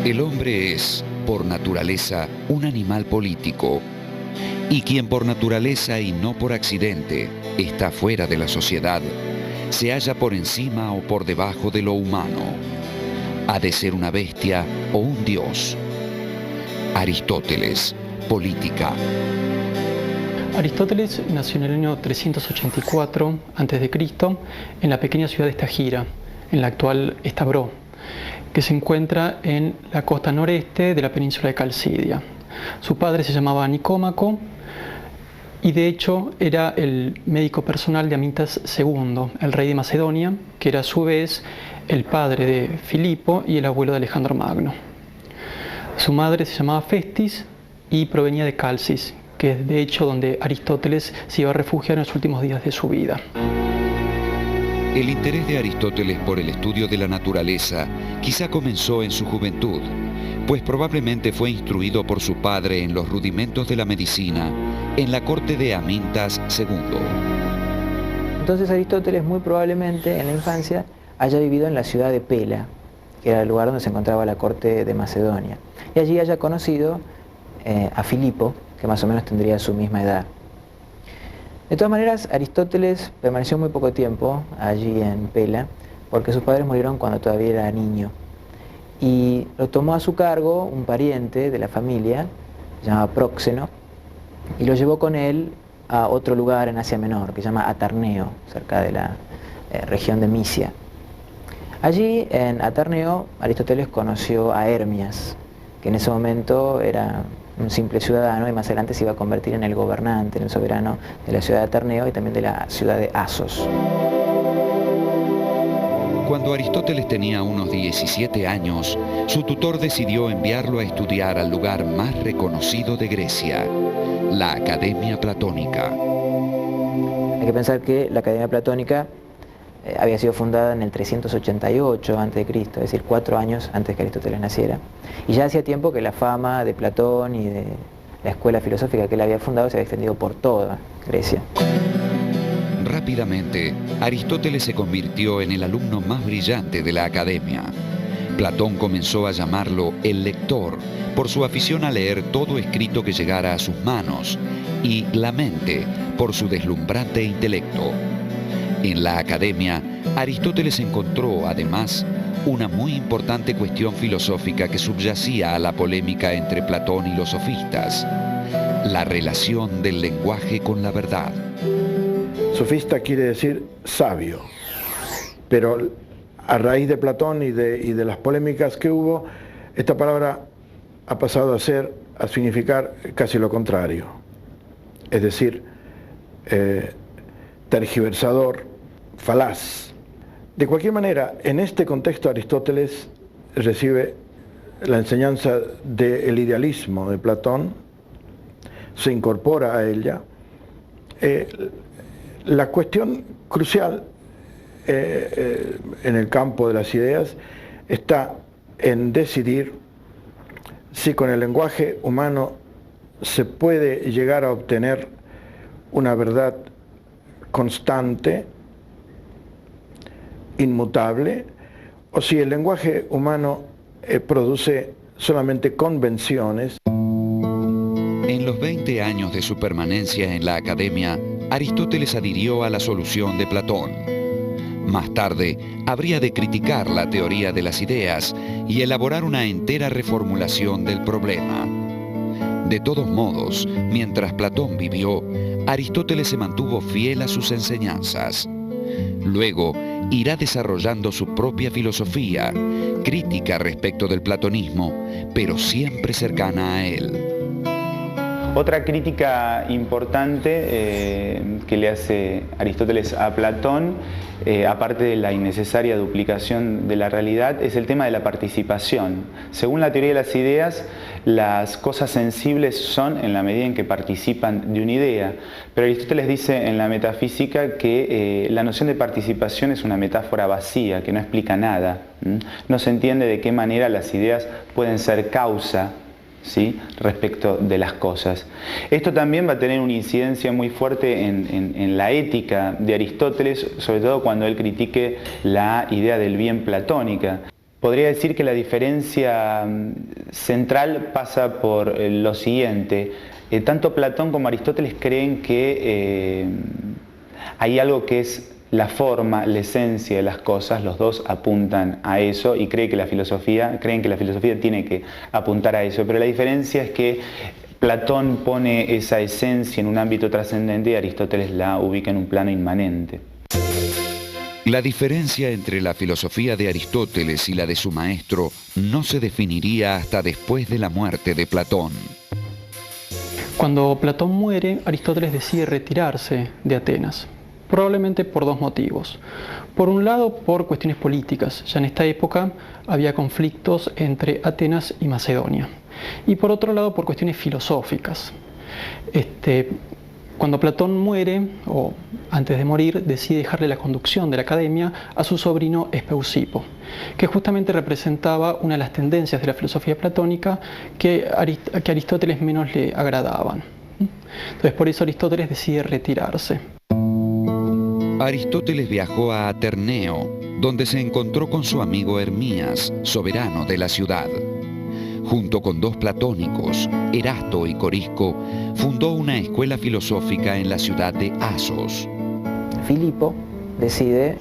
El hombre es, por naturaleza, un animal político, y quien por naturaleza y no por accidente está fuera de la sociedad, se halla por encima o por debajo de lo humano. Ha de ser una bestia o un dios. Aristóteles, Política. Aristóteles nació en el año 384 a.C. en la pequeña ciudad de Estagira, en la actual Estabró, que se encuentra en la costa noreste de la península de Calcidia. Su padre se llamaba Nicómaco y de hecho era el médico personal de Amintas II, el rey de Macedonia, que era a su vez el padre de Filipo y el abuelo de Alejandro Magno. Su madre se llamaba Festis y provenía de Calcis, que es de hecho donde Aristóteles se iba a refugiar en los últimos días de su vida. El interés de Aristóteles por el estudio de la naturaleza quizá comenzó en su juventud, pues probablemente fue instruido por su padre en los rudimentos de la medicina en la corte de Amintas II. Entonces Aristóteles muy probablemente en la infancia haya vivido en la ciudad de Pela, que era el lugar donde se encontraba la corte de Macedonia, y allí haya conocido a Filipo, que más o menos tendría su misma edad. De todas maneras, Aristóteles permaneció muy poco tiempo allí en Pela, porque sus padres murieron cuando todavía era niño. Y lo tomó a su cargo un pariente de la familia, se llama Próxeno, y lo llevó con él a otro lugar en Asia Menor, que se llama Atarneo, cerca de la región de Misia. Allí, en Atarneo, Aristóteles conoció a Hermias, que en ese momento era un simple ciudadano y más adelante se iba a convertir en el gobernante, en el soberano de la ciudad de Atarneo y también de la ciudad de Asos. Cuando Aristóteles tenía unos 17 años, su tutor decidió enviarlo a estudiar al lugar más reconocido de Grecia, la Academia Platónica. Hay que pensar que la Academia Platónica había sido fundada en el 388 a.C., es decir, 4 años antes que Aristóteles naciera. Y ya hacía tiempo que la fama de Platón y de la escuela filosófica que él había fundado se había extendido por toda Grecia. Rápidamente, Aristóteles se convirtió en el alumno más brillante de la academia. Platón comenzó a llamarlo el lector por su afición a leer todo escrito que llegara a sus manos y la mente por su deslumbrante intelecto. En la academia, Aristóteles encontró, además, una muy importante cuestión filosófica que subyacía a la polémica entre Platón y los sofistas: la relación del lenguaje con la verdad. Sofista quiere decir sabio, pero a raíz de Platón y de las polémicas que hubo, esta palabra ha pasado a significar casi lo contrario, es decir, tergiversador, falaz. De cualquier manera, en este contexto Aristóteles recibe la enseñanza del idealismo de Platón, se incorpora a ella. La cuestión crucial en el campo de las ideas está en decidir si con el lenguaje humano se puede llegar a obtener una verdad constante, inmutable, o si el lenguaje humano produce solamente convenciones. En los 20 años de su permanencia en la academia, Aristóteles adhirió a la solución de Platón. Más tarde, habría de criticar la teoría de las ideas y elaborar una entera reformulación del problema. De todos modos, mientras Platón vivió, Aristóteles se mantuvo fiel a sus enseñanzas. Luego, irá desarrollando su propia filosofía, crítica respecto del platonismo, pero siempre cercana a él. Otra crítica importante que le hace Aristóteles a Platón, aparte de la innecesaria duplicación de la realidad, es el tema de la participación. Según la teoría de las ideas, las cosas sensibles son en la medida en que participan de una idea, pero Aristóteles dice en la metafísica que la noción de participación es una metáfora vacía, que no explica nada. No se entiende de qué manera las ideas pueden ser causa, ¿sí?, respecto de las cosas. Esto también va a tener una incidencia muy fuerte en la ética de Aristóteles, sobre todo cuando él critique la idea del bien platónica. Podría decir que la diferencia central pasa por lo siguiente. Tanto Platón como Aristóteles creen que hay algo que es la forma, la esencia de las cosas. Los dos apuntan a eso y creen que la filosofía tiene que apuntar a eso. Pero la diferencia es que Platón pone esa esencia en un ámbito trascendente y Aristóteles la ubica en un plano inmanente. La diferencia entre la filosofía de Aristóteles y la de su maestro no se definiría hasta después de la muerte de Platón. Cuando Platón muere, Aristóteles decide retirarse de Atenas, probablemente por dos motivos. Por un lado, por cuestiones políticas. Ya en esta época había conflictos entre Atenas y Macedonia. Y por otro lado, por cuestiones filosóficas. Cuando Platón muere, o antes de morir, decide dejarle la conducción de la academia a su sobrino Espeusipo, que justamente representaba una de las tendencias de la filosofía platónica que a Aristóteles menos le agradaban. Entonces, por eso Aristóteles decide retirarse. Aristóteles viajó a Aterneo, donde se encontró con su amigo Hermías, soberano de la ciudad. Junto con dos platónicos, Erasto y Corisco, fundó una escuela filosófica en la ciudad de Asos. Filipo decide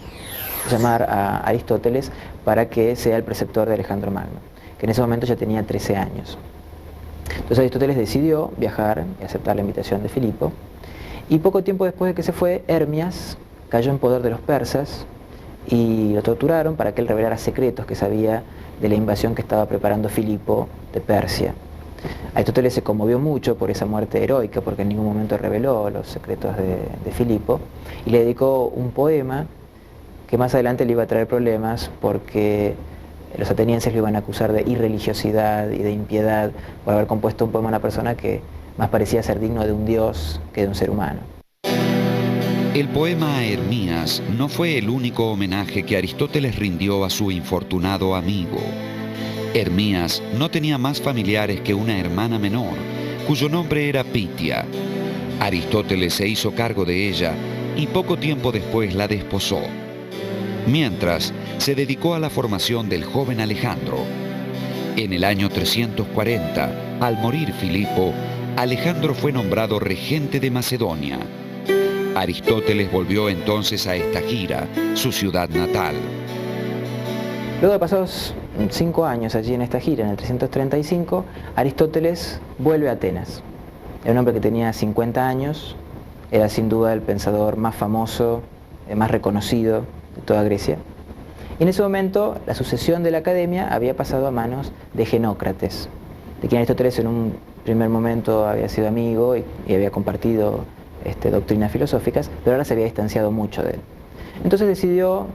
llamar a Aristóteles para que sea el preceptor de Alejandro Magno, que en ese momento ya tenía 13 años. Entonces Aristóteles decidió viajar y aceptar la invitación de Filipo, y poco tiempo después de que se fue, Hermias cayó en poder de los persas y lo torturaron para que él revelara secretos que sabía de la invasión que estaba preparando Filipo de Persia. Aristóteles se conmovió mucho por esa muerte heroica, porque en ningún momento reveló los secretos de Filipo, y le dedicó un poema que más adelante le iba a traer problemas, porque los atenienses lo iban a acusar de irreligiosidad y de impiedad por haber compuesto un poema a una persona que más parecía ser digno de un dios que de un ser humano. El poema a Hermías no fue el único homenaje que Aristóteles rindió a su infortunado amigo. Hermías no tenía más familiares que una hermana menor, cuyo nombre era Pitia. Aristóteles se hizo cargo de ella y poco tiempo después la desposó. Mientras, se dedicó a la formación del joven Alejandro. En el año 340, al morir Filipo, Alejandro fue nombrado regente de Macedonia. Aristóteles volvió entonces a Estagira, su ciudad natal. Luego de pasados 5 años allí en Estagira, en el 335, Aristóteles vuelve a Atenas. Era un hombre que tenía 50 años, era sin duda el pensador más famoso, más reconocido de toda Grecia. Y en ese momento la sucesión de la academia había pasado a manos de Genócrates, de quien Aristóteles en un primer momento había sido amigo y había compartido doctrinas filosóficas, pero ahora se había distanciado mucho de él. Entonces decidió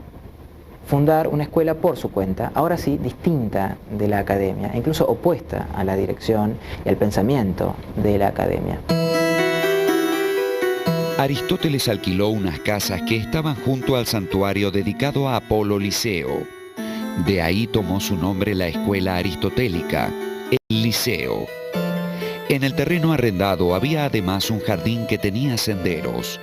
fundar una escuela por su cuenta, ahora sí distinta de la academia, incluso opuesta a la dirección y al pensamiento de la academia. Aristóteles alquiló unas casas que estaban junto al santuario dedicado a Apolo Liceo. De ahí tomó su nombre la escuela aristotélica, el Liceo. En el terreno arrendado había además un jardín que tenía senderos.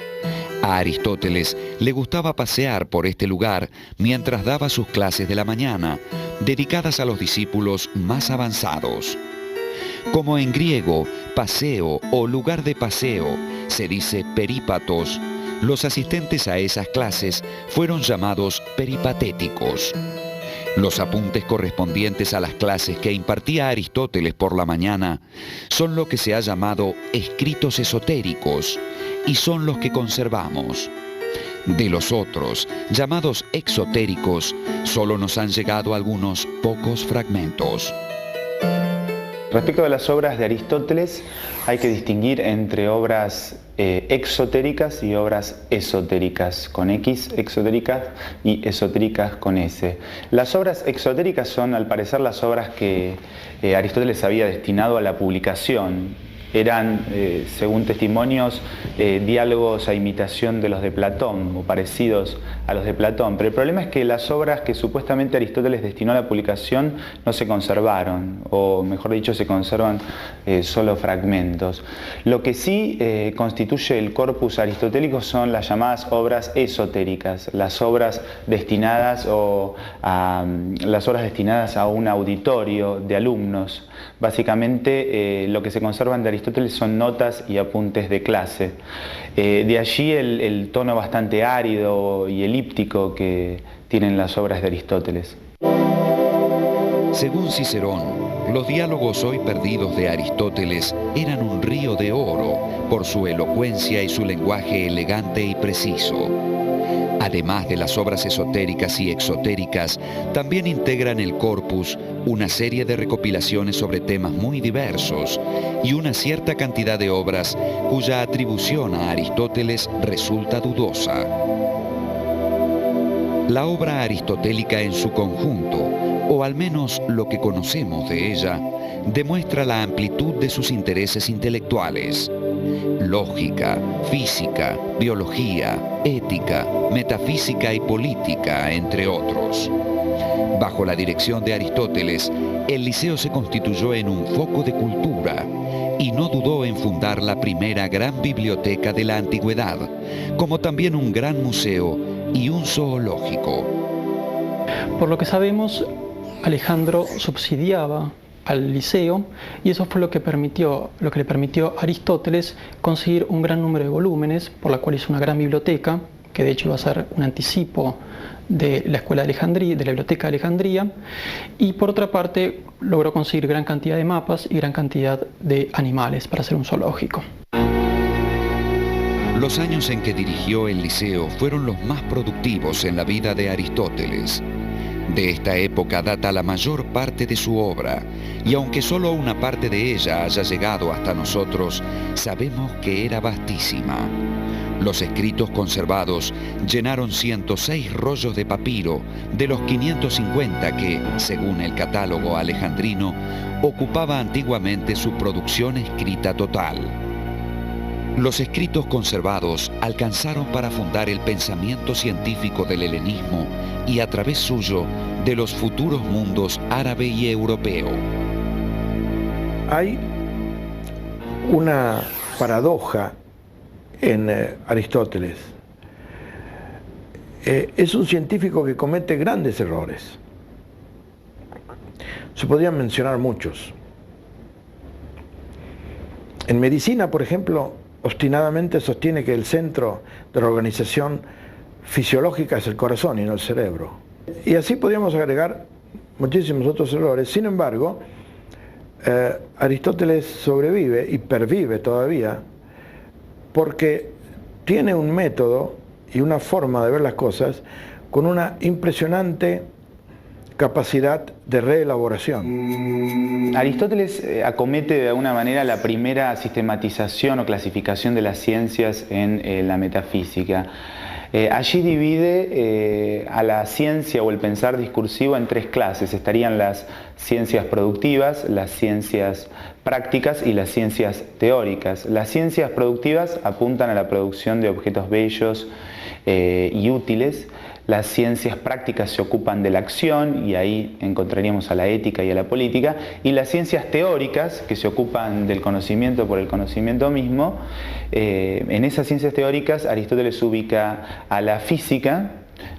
A Aristóteles le gustaba pasear por este lugar mientras daba sus clases de la mañana, dedicadas a los discípulos más avanzados. Como en griego, paseo o lugar de paseo se dice perípatos, los asistentes a esas clases fueron llamados peripatéticos. Los apuntes correspondientes a las clases que impartía Aristóteles por la mañana son lo que se ha llamado escritos esotéricos y son los que conservamos. De los otros, llamados exotéricos, solo nos han llegado algunos pocos fragmentos. Respecto a las obras de Aristóteles, hay que distinguir entre obras exotéricas y obras esotéricas, con X, exotéricas, y esotéricas con S. Las obras exotéricas son, al parecer, las obras que Aristóteles había destinado a la publicación, eran, según testimonios, diálogos a imitación de los de Platón o parecidos a los de Platón. Pero el problema es que las obras que supuestamente Aristóteles destinó a la publicación no se conservaron, o mejor dicho, se conservan solo fragmentos. Lo que sí constituye el corpus aristotélico son las llamadas obras esotéricas, las obras destinadas a un auditorio de alumnos. Básicamente lo que se conservan de Aristóteles son notas y apuntes de clase. De allí el tono bastante árido y elíptico que tienen las obras de Aristóteles. Según Cicerón, los diálogos hoy perdidos de Aristóteles eran un río de oro por su elocuencia y su lenguaje elegante y preciso. Además de las obras esotéricas y exotéricas, también integran el corpus una serie de recopilaciones sobre temas muy diversos y una cierta cantidad de obras cuya atribución a Aristóteles resulta dudosa. La obra aristotélica en su conjunto, o al menos lo que conocemos de ella, demuestra la amplitud de sus intereses intelectuales. Lógica, física, biología, ética, metafísica y política, entre otros. Bajo la dirección de Aristóteles, el Liceo se constituyó en un foco de cultura y no dudó en fundar la primera gran biblioteca de la antigüedad, como también un gran museo y un zoológico. Por lo que sabemos, Alejandro subsidiaba al Liceo y eso fue lo que le permitió a Aristóteles conseguir un gran número de volúmenes, por la cual hizo una gran biblioteca, que de hecho iba a ser un anticipo de la escuela de Alejandría, de la biblioteca de Alejandría, y por otra parte logró conseguir gran cantidad de mapas y gran cantidad de animales para hacer un zoológico. Los años en que dirigió el Liceo fueron los más productivos en la vida de Aristóteles. De esta época data la mayor parte de su obra, y aunque solo una parte de ella haya llegado hasta nosotros, sabemos que era vastísima. Los escritos conservados llenaron 106 rollos de papiro de los 550 que, según el catálogo alejandrino, ocupaba antiguamente su producción escrita total. Los escritos conservados alcanzaron para fundar el pensamiento científico del helenismo y a través suyo de los futuros mundos árabe y europeo. Hay una paradoja en Aristóteles. Es un científico que comete grandes errores. Se podrían mencionar muchos. En medicina, por ejemplo, obstinadamente sostiene que el centro de la organización fisiológica es el corazón y no el cerebro. Y así podríamos agregar muchísimos otros errores. Sin embargo, Aristóteles sobrevive y pervive todavía porque tiene un método y una forma de ver las cosas con una impresionante capacidad de reelaboración. Aristóteles acomete de alguna manera la primera sistematización o clasificación de las ciencias en la metafísica. Allí divide a la ciencia o el pensar discursivo en tres clases. Estarían las ciencias productivas, las ciencias prácticas y las ciencias teóricas. Las ciencias productivas apuntan a la producción de objetos bellos y útiles. Las ciencias prácticas se ocupan de la acción y ahí encontraríamos a la ética y a la política, y las ciencias teóricas que se ocupan del conocimiento por el conocimiento mismo. En esas ciencias teóricas Aristóteles ubica a la física,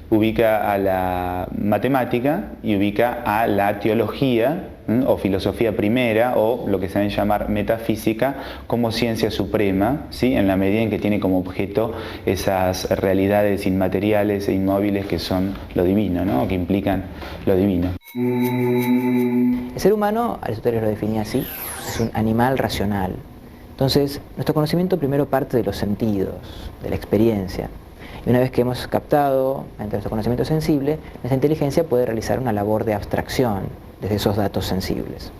ubica a la matemática y ubica a la teología o filosofía primera, o lo que se debe llamar metafísica, como ciencia suprema, ¿sí? En la medida en que tiene como objeto esas realidades inmateriales e inmóviles que son lo divino, ¿no? Que implican lo divino. El ser humano, Aristóteles lo definía así, es un animal racional. Entonces, nuestro conocimiento primero parte de los sentidos, de la experiencia. Y una vez que hemos captado, mediante nuestro conocimiento sensible, nuestra inteligencia puede realizar una labor de abstracción desde esos datos sensibles.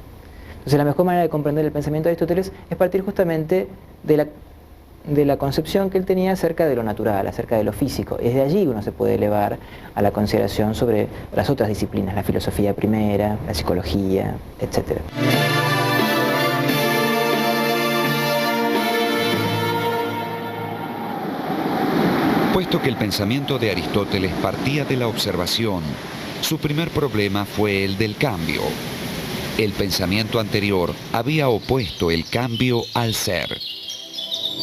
Entonces, la mejor manera de comprender el pensamiento de Aristóteles es partir justamente de la concepción que él tenía acerca de lo natural, acerca de lo físico. Es de allí uno se puede elevar a la consideración sobre las otras disciplinas, la filosofía primera, la psicología, etc. Puesto que el pensamiento de Aristóteles partía de la observación, su primer problema fue el del cambio. El pensamiento anterior había opuesto el cambio al ser.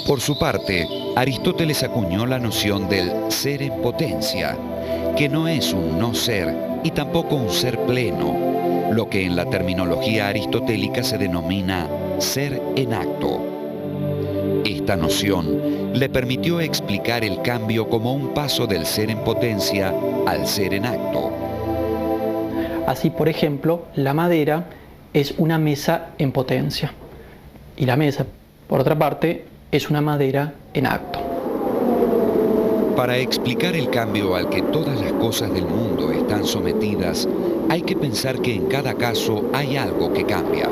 Por su parte, Aristóteles acuñó la noción del ser en potencia, que no es un no ser y tampoco un ser pleno, lo que en la terminología aristotélica se denomina ser en acto. Esta noción le permitió explicar el cambio como un paso del ser en potencia al ser en acto. Así, por ejemplo, la madera es una mesa en potencia y la mesa, por otra parte, es una madera en acto. Para explicar el cambio al que todas las cosas del mundo están sometidas, hay que pensar que en cada caso hay algo que cambia.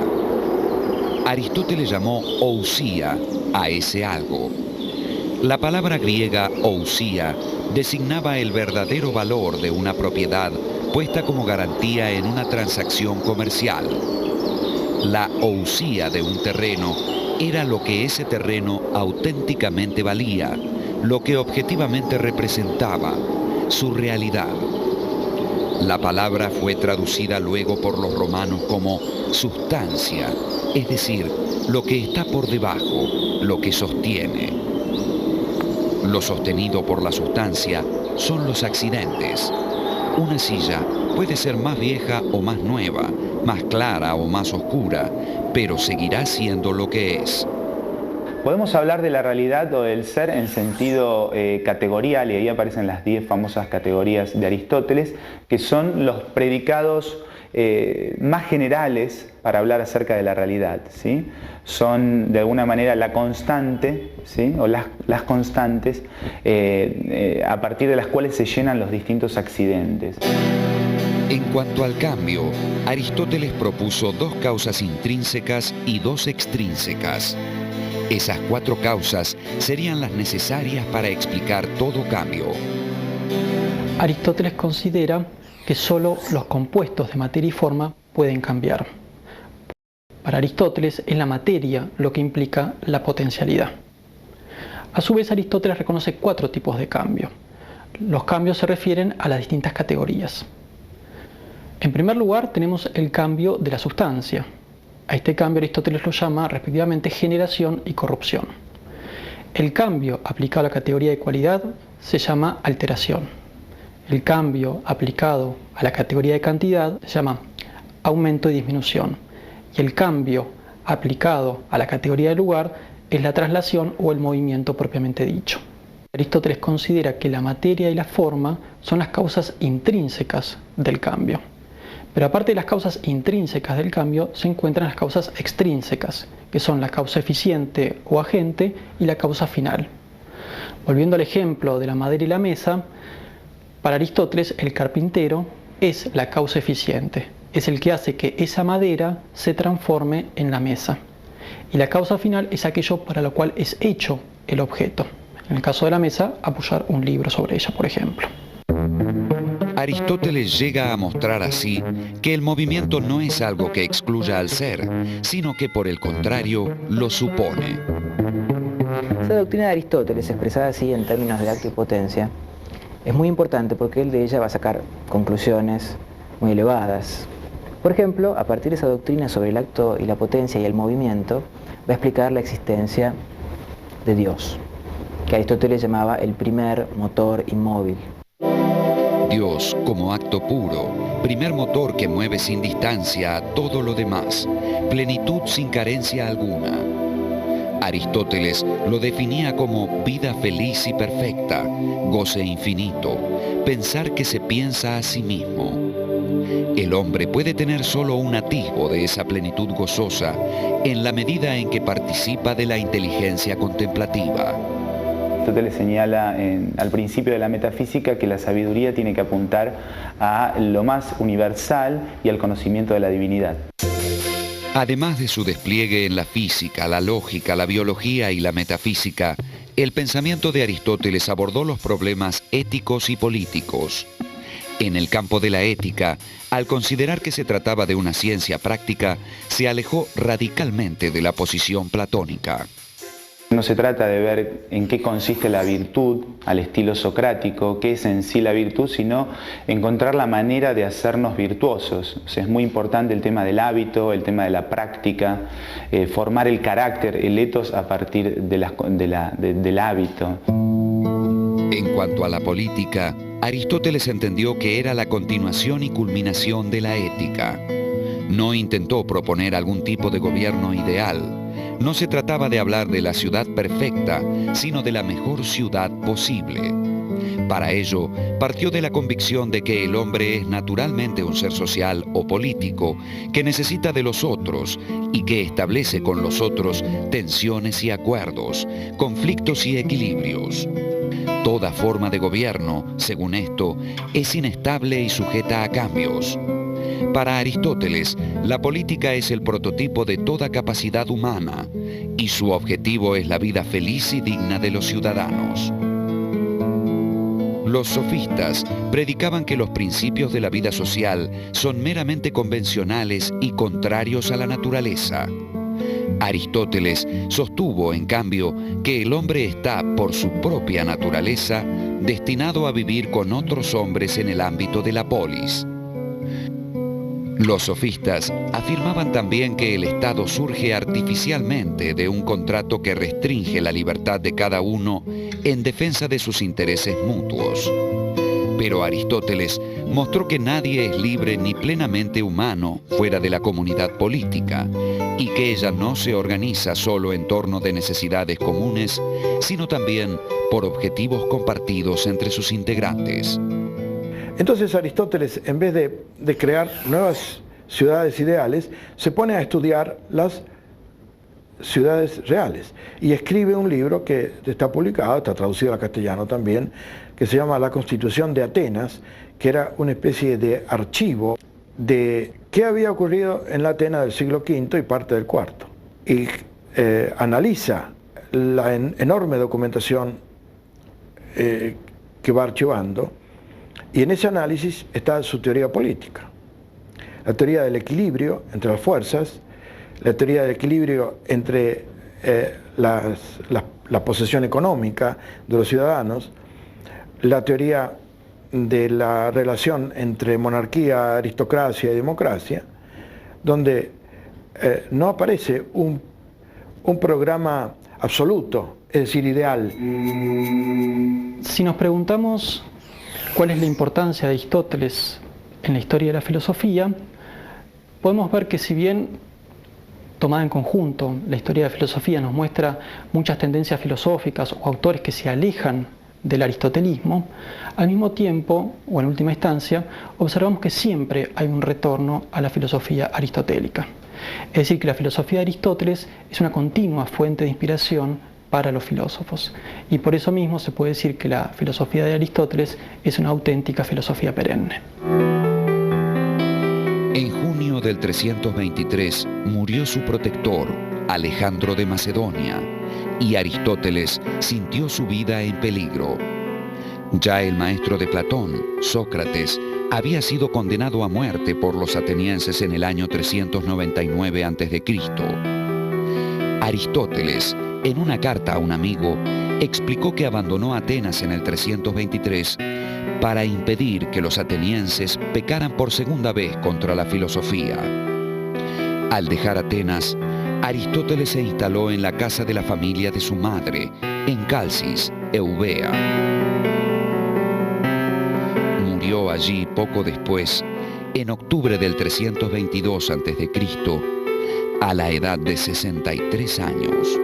Aristóteles llamó ousia a ese algo. La palabra griega ousia designaba el verdadero valor de una propiedad puesta como garantía en una transacción comercial. La ousia de un terreno era lo que ese terreno auténticamente valía, lo que objetivamente representaba, su realidad. La palabra fue traducida luego por los romanos como sustancia, es decir, lo que está por debajo, lo que sostiene. Lo sostenido por la sustancia son los accidentes. Una silla puede ser más vieja o más nueva, más clara o más oscura, pero seguirá siendo lo que es. Podemos hablar de la realidad o del ser en sentido categorial, y ahí aparecen las 10 famosas categorías de Aristóteles, que son los predicados más generales para hablar acerca de la realidad, ¿sí? Son de alguna manera la constante, ¿sí? O las constantes a partir de las cuales se llenan los distintos accidentes. En cuanto al cambio, Aristóteles propuso 2 causas intrínsecas y 2 extrínsecas. Esas 4 causas serían las necesarias para explicar todo cambio. Aristóteles considera que solo los compuestos de materia y forma pueden cambiar. Para Aristóteles es la materia lo que implica la potencialidad. A su vez, Aristóteles reconoce 4 tipos de cambio. Los cambios se refieren a las distintas categorías. En primer lugar, tenemos el cambio de la sustancia. A este cambio Aristóteles lo llama respectivamente generación y corrupción. El cambio aplicado a la categoría de cualidad se llama alteración. El cambio aplicado a la categoría de cantidad se llama aumento y disminución. Y el cambio aplicado a la categoría de lugar es la traslación o el movimiento propiamente dicho. Aristóteles considera que la materia y la forma son las causas intrínsecas del cambio. Pero aparte de las causas intrínsecas del cambio, se encuentran las causas extrínsecas, que son la causa eficiente o agente y la causa final. Volviendo al ejemplo de la madera y la mesa, para Aristóteles el carpintero es la causa eficiente, es el que hace que esa madera se transforme en la mesa. Y la causa final es aquello para lo cual es hecho el objeto. En el caso de la mesa, apoyar un libro sobre ella, por ejemplo. Aristóteles llega a mostrar así que el movimiento no es algo que excluya al ser, sino que por el contrario lo supone. Esa doctrina de Aristóteles, expresada así en términos de acto y potencia, es muy importante porque él de ella va a sacar conclusiones muy elevadas. Por ejemplo, a partir de esa doctrina sobre el acto y la potencia y el movimiento, va a explicar la existencia de Dios, que Aristóteles llamaba el primer motor inmóvil. Dios como acto puro, primer motor que mueve sin distancia a todo lo demás, plenitud sin carencia alguna. Aristóteles lo definía como vida feliz y perfecta, goce infinito, pensar que se piensa a sí mismo. El hombre puede tener solo un atisbo de esa plenitud gozosa en la medida en que participa de la inteligencia contemplativa. Aristóteles señala al principio de la metafísica que la sabiduría tiene que apuntar a lo más universal y al conocimiento de la divinidad. Además de su despliegue en la física, la lógica, la biología y la metafísica, el pensamiento de Aristóteles abordó los problemas éticos y políticos. En el campo de la ética, al considerar que se trataba de una ciencia práctica, se alejó radicalmente de la posición platónica. No se trata de ver en qué consiste la virtud al estilo socrático, qué es en sí la virtud, sino encontrar la manera de hacernos virtuosos. O sea, es muy importante el tema del hábito, el tema de la práctica, formar el carácter, el ethos a partir del hábito. En cuanto a la política, Aristóteles entendió que era la continuación y culminación de la ética. No intentó proponer algún tipo de gobierno ideal. No se trataba de hablar de la ciudad perfecta, sino de la mejor ciudad posible. Para ello, partió de la convicción de que el hombre es naturalmente un ser social o político que necesita de los otros y que establece con los otros tensiones y acuerdos, conflictos y equilibrios. Toda forma de gobierno, según esto, es inestable y sujeta a cambios. Para Aristóteles, la política es el prototipo de toda capacidad humana y su objetivo es la vida feliz y digna de los ciudadanos. Los sofistas predicaban que los principios de la vida social son meramente convencionales y contrarios a la naturaleza. Aristóteles sostuvo, en cambio, que el hombre está, por su propia naturaleza, destinado a vivir con otros hombres en el ámbito de la polis. Los sofistas afirmaban también que el Estado surge artificialmente de un contrato que restringe la libertad de cada uno en defensa de sus intereses mutuos. Pero Aristóteles mostró que nadie es libre ni plenamente humano fuera de la comunidad política y que ella no se organiza solo en torno de necesidades comunes, sino también por objetivos compartidos entre sus integrantes. Entonces Aristóteles, en vez de crear nuevas ciudades ideales, se pone a estudiar las ciudades reales y escribe un libro que está publicado, está traducido al castellano también, que se llama La Constitución de Atenas, que era una especie de archivo de qué había ocurrido en la Atenas del siglo V y parte del IV. Y analiza la enorme documentación que va archivando, y en ese análisis está su teoría política. La teoría del equilibrio entre las fuerzas, la teoría del equilibrio entre la posesión económica de los ciudadanos, la teoría de la relación entre monarquía, aristocracia y democracia, donde no aparece un programa absoluto, es decir, ideal. Si nos preguntamos cuál es la importancia de Aristóteles en la historia de la filosofía, podemos ver que si bien tomada en conjunto, la historia de la filosofía nos muestra muchas tendencias filosóficas o autores que se alejan del aristotelismo, al mismo tiempo, o en última instancia, observamos que siempre hay un retorno a la filosofía aristotélica. Es decir, que la filosofía de Aristóteles es una continua fuente de inspiración para los filósofos. Y por eso mismo se puede decir que la filosofía de Aristóteles es una auténtica filosofía perenne. En junio del 323 murió su protector, Alejandro de Macedonia, y Aristóteles sintió su vida en peligro. Ya el maestro de Platón, Sócrates, había sido condenado a muerte por los atenienses en el año 399 a.C. Aristóteles, en una carta a un amigo, explicó que abandonó Atenas en el 323 para impedir que los atenienses pecaran por segunda vez contra la filosofía. Al dejar Atenas, Aristóteles se instaló en la casa de la familia de su madre, en Calcis, Eubea. Murió allí poco después, en octubre del 322 a.C., a la edad de 63 años.